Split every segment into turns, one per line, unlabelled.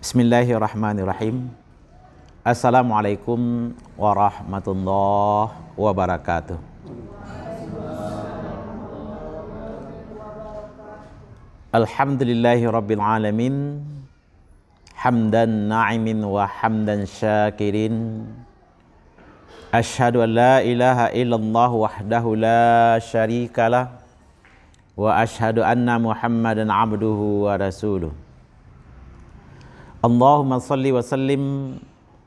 Bismillahirrahmanirrahim. Assalamualaikum warahmatullahi wabarakatuh. Alhamdulillahi rabbil alamin. Hamdan na'imin wa hamdan syakirin. Asyhadu an la ilaha illallah wahdahu la syarikalah. Wa asyhadu anna Muhammadan abduhu wa rasuluh. Allahumma salli wa sallim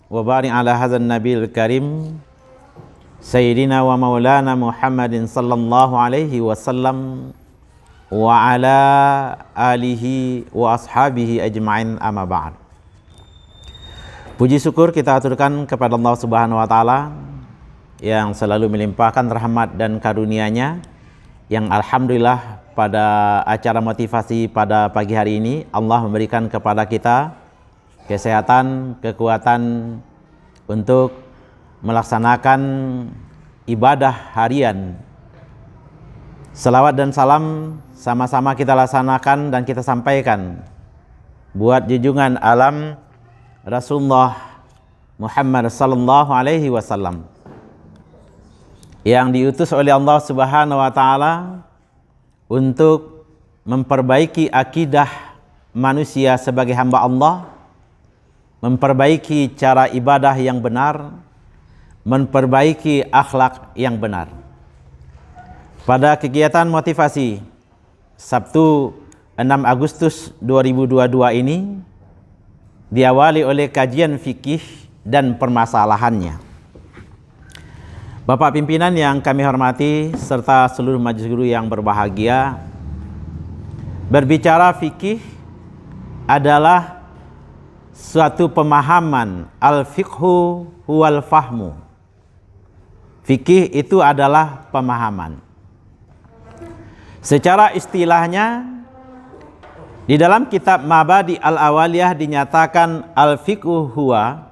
wa barik ala hadzal nabiyil karim sayyidina wa maulana Muhammadin sallallahu alaihi wasallam wa ala alihi wa ashabihi ajma'in, amma ba'd. Puji syukur kita aturkan kepada Allah Subhanahu wa taala yang selalu melimpahkan rahmat dan karunia-Nya, yang alhamdulillah pada acara motivasi pada pagi hari ini Allah memberikan kepada kita kesehatan, kekuatan untuk melaksanakan ibadah harian. Selawat dan salam sama-sama kita laksanakan dan kita sampaikan buat junjungan alam Rasulullah Muhammad sallallahu alaihi wasallam yang diutus oleh Allah Subhanahu wa taala untuk memperbaiki akidah manusia sebagai hamba Allah, memperbaiki cara ibadah yang benar, memperbaiki akhlak yang benar. Pada kegiatan motivasi Sabtu 6 Agustus 2022 ini diawali oleh kajian fikih dan permasalahannya. Bapak pimpinan yang kami hormati serta seluruh majelis guru yang berbahagia, berbicara fikih adalah suatu pemahaman. Al-fiqhu huwal fahmu. Fikih itu adalah pemahaman. Secara istilahnya di dalam kitab Mabadi al-Awaliyah dinyatakan al-fiqhu huwa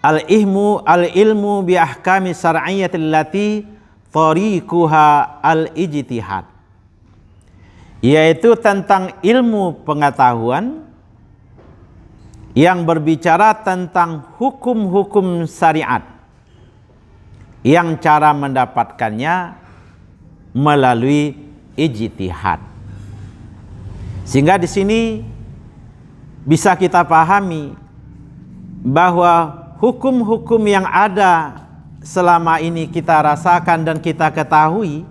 al-ilmu bi ahkami syar'iyyatil lati tariquha al-ijtihad, yaitu tentang ilmu pengetahuan yang berbicara tentang hukum-hukum syariat yang cara mendapatkannya melalui ijtihad. Sehingga di sini bisa kita pahami bahwa hukum-hukum yang ada selama ini kita rasakan dan kita ketahui,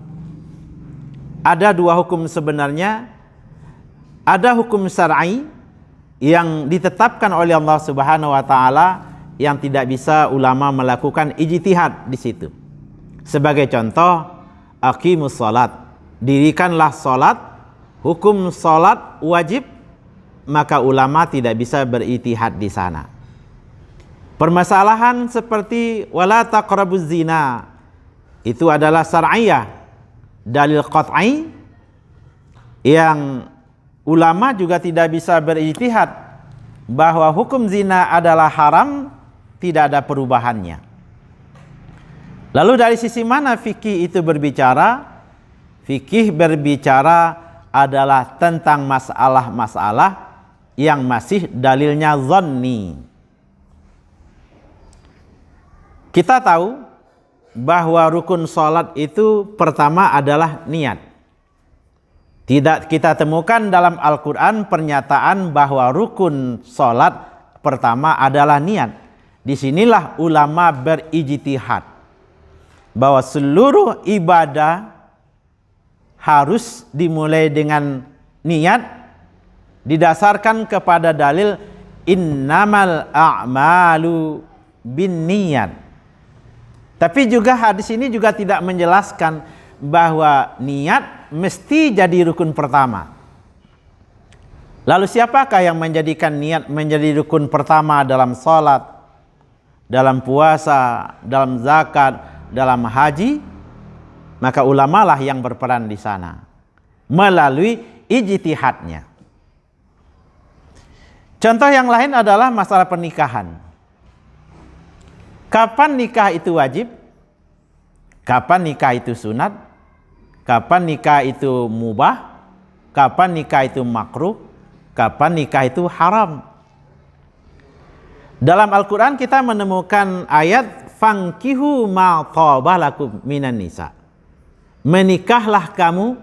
ada dua hukum sebenarnya. Ada hukum syar'i yang ditetapkan oleh Allah Subhanahu wa taala yang tidak bisa ulama melakukan ijtihad di situ. Sebagai contoh, aqimus salat, dirikanlah salat, hukum salat wajib, maka ulama tidak bisa berijtihad di sana. Permasalahan seperti wala taqrabuz zina, itu adalah syar'iyah, dalil qat'i yang ulama juga tidak bisa berijtihad bahwa hukum zina adalah haram, tidak ada perubahannya. Lalu dari sisi mana fikih itu berbicara? Fikih berbicara adalah tentang masalah-masalah yang masih dalilnya dhanni. Kita tahu bahwa rukun salat itu pertama adalah niat. Tidak kita temukan dalam Al-Quran pernyataan bahwa rukun salat pertama adalah niat. Disinilah ulama berijtihad bahwa seluruh ibadah harus dimulai dengan niat, didasarkan kepada dalil innamal a'malu binniyat. Tapi juga hadis ini juga tidak menjelaskan bahwa niat mesti jadi rukun pertama. Lalu siapakah yang menjadikan niat menjadi rukun pertama dalam salat, dalam puasa, dalam zakat, dalam haji? Maka ulamalah yang berperan di sana melalui ijtihadnya. Contoh yang lain adalah masalah pernikahan. Kapan nikah itu wajib? Kapan nikah itu sunat? Kapan nikah itu mubah? Kapan nikah itu makruh? Kapan nikah itu haram? Dalam Al-Quran kita menemukan ayat fankihu ma thaba lakum minan nisa. Menikahlah kamu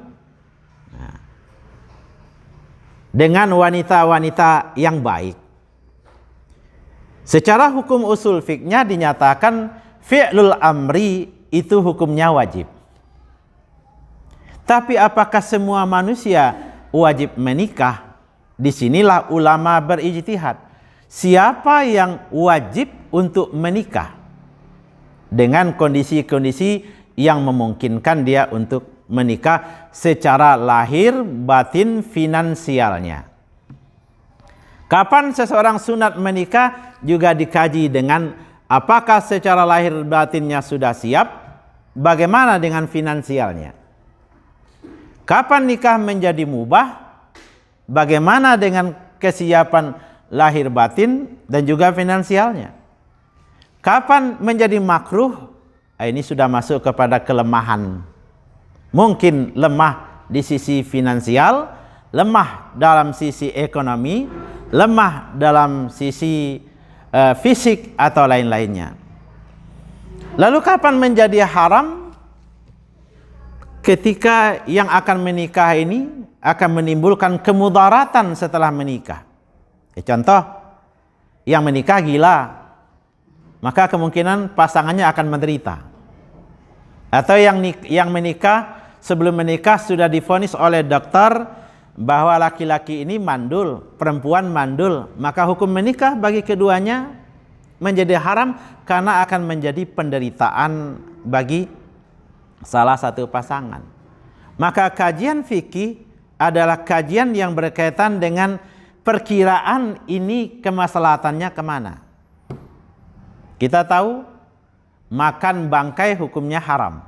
dengan wanita-wanita yang baik. Secara hukum usul fiknya dinyatakan fi'lul amri itu hukumnya wajib. Tapi apakah semua manusia wajib menikah? Disinilah ulama berijtihad. Siapa yang wajib untuk menikah dengan kondisi-kondisi yang memungkinkan dia untuk menikah secara lahir, batin, finansialnya. Kapan seseorang sunat menikah juga dikaji dengan apakah secara lahir batinnya sudah siap, bagaimana dengan finansialnya. Kapan nikah menjadi mubah, bagaimana dengan kesiapan lahir batin dan juga finansialnya. Kapan menjadi makruh? Ini sudah masuk kepada kelemahan. Mungkin lemah di sisi finansial, lemah dalam sisi ekonomi, lemah dalam sisi fisik atau lain-lainnya. Lalu kapan menjadi haram? Ketika yang akan menikah ini akan menimbulkan kemudaratan setelah menikah. Contoh, yang menikah gila, maka kemungkinan pasangannya akan menderita. Atau yang menikah, sebelum menikah sudah divonis oleh dokter bahwa laki-laki ini mandul, perempuan mandul, maka hukum menikah bagi keduanya menjadi haram karena akan menjadi penderitaan bagi salah satu pasangan. Maka kajian fikih adalah kajian yang berkaitan dengan perkiraan ini kemaslahatannya kemana. Kita tahu makan bangkai hukumnya haram.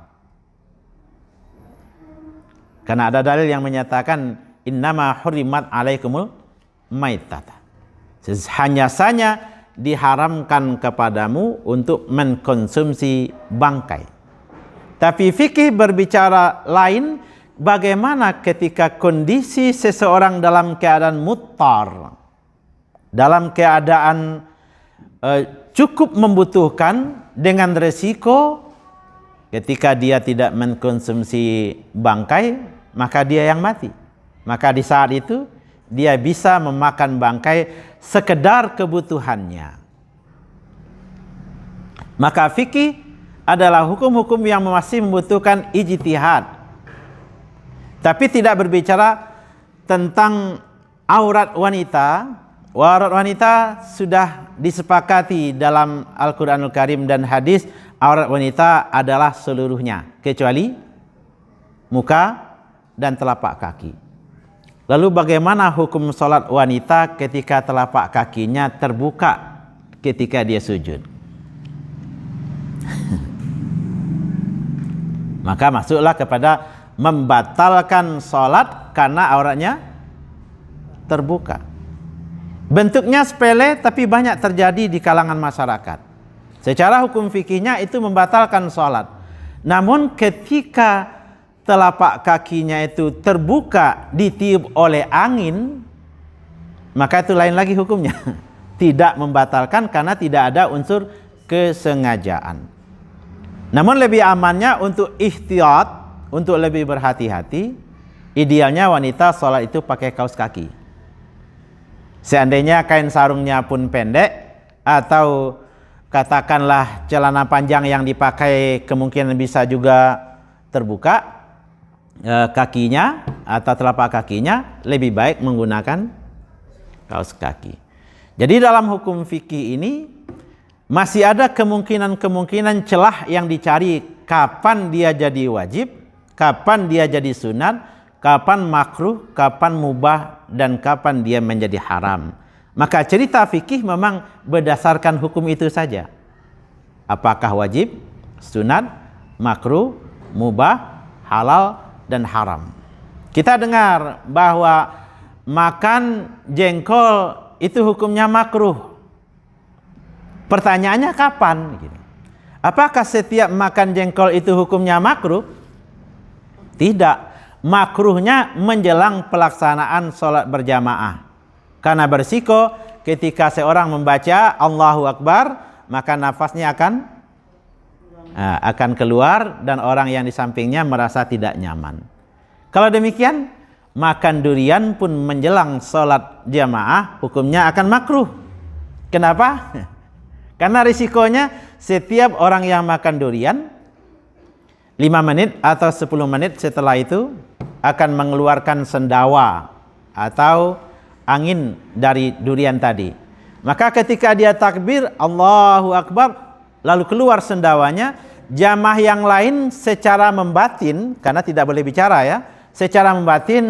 Karena ada dalil yang menyatakan innama hurrimat alaikumul maitata. Hanya saja diharamkan kepadamu untuk mengkonsumsi bangkai. Tapi fikih berbicara lain. Bagaimana ketika kondisi seseorang dalam keadaan muttar, dalam keadaan cukup membutuhkan dengan resiko ketika dia tidak mengkonsumsi bangkai, maka dia yang mati. Maka di saat itu dia bisa memakan bangkai sekedar kebutuhannya. Maka fikih adalah hukum-hukum yang masih membutuhkan ijtihad. Tapi tidak berbicara tentang aurat wanita. Aurat wanita sudah disepakati dalam Al-Quranul Karim dan hadis. Aurat wanita adalah seluruhnya, kecuali muka dan telapak kaki. Lalu bagaimana hukum sholat wanita ketika telapak kakinya terbuka ketika dia sujud? Maka masuklah kepada membatalkan sholat karena auratnya terbuka. Bentuknya sepele tapi banyak terjadi di kalangan masyarakat. Secara hukum fikihnya itu membatalkan sholat. Namun ketika telapak kakinya itu terbuka ditiup oleh angin, maka itu lain lagi hukumnya. Tidak membatalkan karena tidak ada unsur kesengajaan. Namun lebih amannya untuk ihtiyat, untuk lebih berhati-hati, idealnya wanita sholat itu pakai kaos kaki. Seandainya kain sarungnya pun pendek, atau katakanlah celana panjang yang dipakai kemungkinan bisa juga terbuka kakinya atau telapak kakinya, lebih baik menggunakan kaos kaki. Jadi dalam hukum fikih ini masih ada kemungkinan-kemungkinan celah yang dicari, kapan dia jadi wajib, kapan dia jadi sunat, kapan makruh, kapan mubah, dan kapan dia menjadi haram. Maka cerita fikih memang berdasarkan hukum itu saja. Apakah wajib, sunat, makruh, mubah, halal, dan haram. Kita dengar bahwa makan jengkol itu hukumnya makruh. Pertanyaannya kapan? Apakah setiap makan jengkol itu hukumnya makruh? Tidak, makruhnya menjelang pelaksanaan sholat berjamaah. Karena bersiko ketika seorang membaca Allahu Akbar, maka nafasnya akan keluar dan orang yang di sampingnya merasa tidak nyaman. Kalau demikian, makan durian pun menjelang sholat jamaah hukumnya akan makruh. Kenapa? Karena risikonya setiap orang yang makan durian 5 menit atau 10 menit setelah itu akan mengeluarkan sendawa atau angin dari durian tadi. Maka ketika dia takbir Allahu Akbar lalu keluar sendawanya, jamaah yang lain secara membatin, karena tidak boleh bicara ya, secara membatin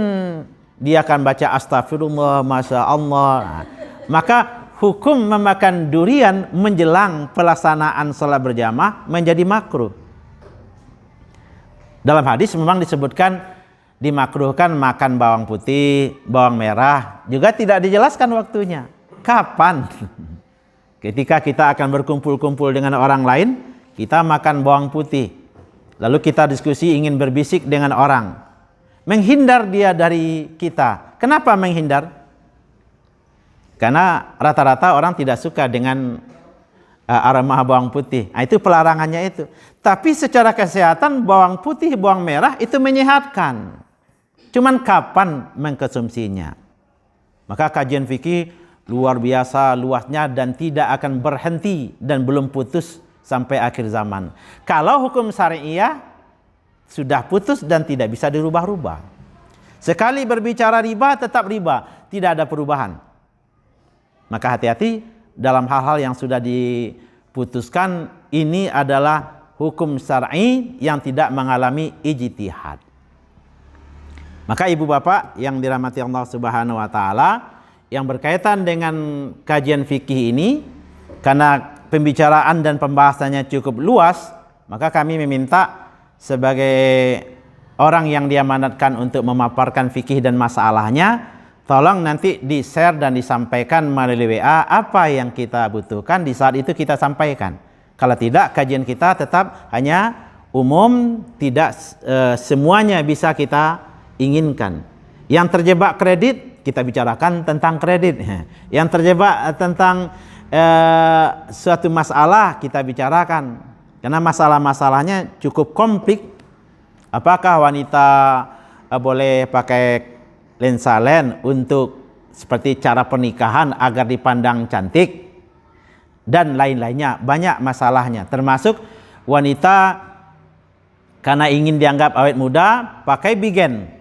dia akan baca astagfirullah, masya Allah. Maka hukum memakan durian menjelang pelaksanaan sholat berjamaah menjadi makruh. Dalam hadis memang disebutkan dimakruhkan makan bawang putih, bawang merah, juga tidak dijelaskan waktunya. Kapan? Ketika kita akan berkumpul-kumpul dengan orang lain, kita makan bawang putih. Lalu kita diskusi ingin berbisik dengan orang. Menghindar dia dari kita. Kenapa menghindar? Karena rata-rata orang tidak suka dengan aroma bawang putih. Nah, itu pelarangannya itu. Tapi secara kesehatan bawang putih, bawang merah itu menyehatkan. Cuman kapan mengkonsumsinya? Maka kajian fikih luar biasa luasnya dan tidak akan berhenti dan belum putus sampai akhir zaman. Kalau hukum syariah sudah putus dan tidak bisa dirubah-rubah. Sekali berbicara riba tetap riba, tidak ada perubahan. Maka hati-hati dalam hal-hal yang sudah diputuskan, ini adalah hukum syar'i yang tidak mengalami ijtihad. Maka ibu bapak yang dirahmati Allah Subhanahu wa taala, yang berkaitan dengan kajian fikih ini, karena pembicaraan dan pembahasannya cukup luas, maka kami meminta sebagai orang yang diamanatkan untuk memaparkan fikih dan masalahnya, tolong nanti di-share dan disampaikan melalui WA apa yang kita butuhkan, di saat itu kita sampaikan. Kalau tidak, kajian kita tetap hanya umum, tidak semuanya bisa kita inginkan. Yang terjebak kredit, kita bicarakan tentang kredit. Yang terjebak tentang suatu masalah, kita bicarakan. Karena masalah-masalahnya cukup kompleks. Apakah wanita boleh pakai lensa lens untuk seperti cara pernikahan agar dipandang cantik? Dan lain-lainnya, banyak masalahnya. Termasuk wanita karena ingin dianggap awet muda, pakai bigen.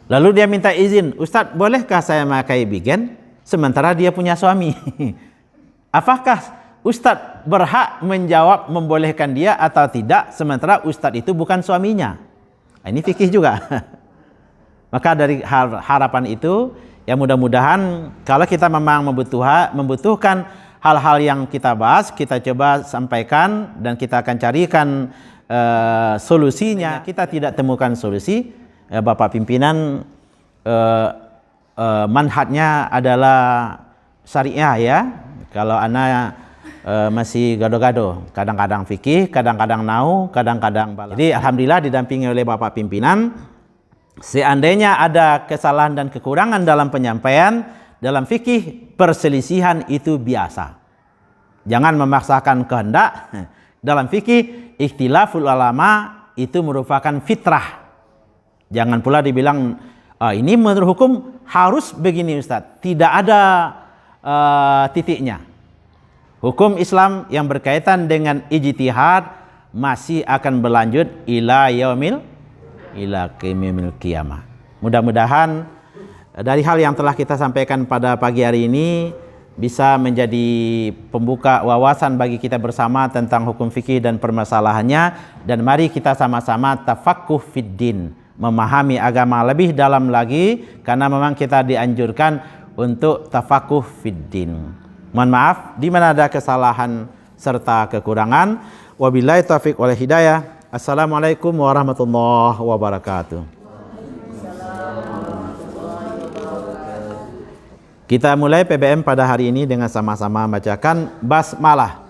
Lalu dia minta izin, Ustadz bolehkah saya pakai bigen sementara dia punya suami? Apakah Ustadz berhak menjawab membolehkan dia atau tidak sementara Ustadz itu bukan suaminya? Nah, ini fikih juga. Maka dari harapan itu, ya mudah-mudahan kalau kita memang membutuhkan hal-hal yang kita bahas, kita coba sampaikan dan kita akan carikan solusinya. Kita tidak temukan solusi, Bapak pimpinan manhajnya adalah syariah ya. Kalau ana masih gado-gado, kadang-kadang fikih, kadang-kadang nau, kadang-kadang bala. Jadi alhamdulillah didampingi oleh Bapak pimpinan. Seandainya ada kesalahan dan kekurangan dalam penyampaian, dalam fikih perselisihan itu biasa. Jangan memaksakan kehendak. Dalam fikih ikhtilaful ulama itu merupakan fitrah. Jangan pula dibilang ini menurut hukum harus begini Ustadz. Tidak ada titiknya. Hukum Islam yang berkaitan dengan ijtihad masih akan berlanjut ila yaumil qiyamah. Mudah-mudahan dari hal yang telah kita sampaikan pada pagi hari ini bisa menjadi pembuka wawasan bagi kita bersama tentang hukum fikih dan permasalahannya, dan mari kita sama-sama tafaqquh fid din, memahami agama lebih dalam lagi, karena memang kita dianjurkan untuk tafaqquh fid din. Mohon maaf di mana ada kesalahan serta kekurangan. Wabillahi taufiq wal hidayah. Assalamualaikum warahmatullahi wabarakatuh. Kita mulai PBM pada hari ini dengan sama-sama bacakan basmalah.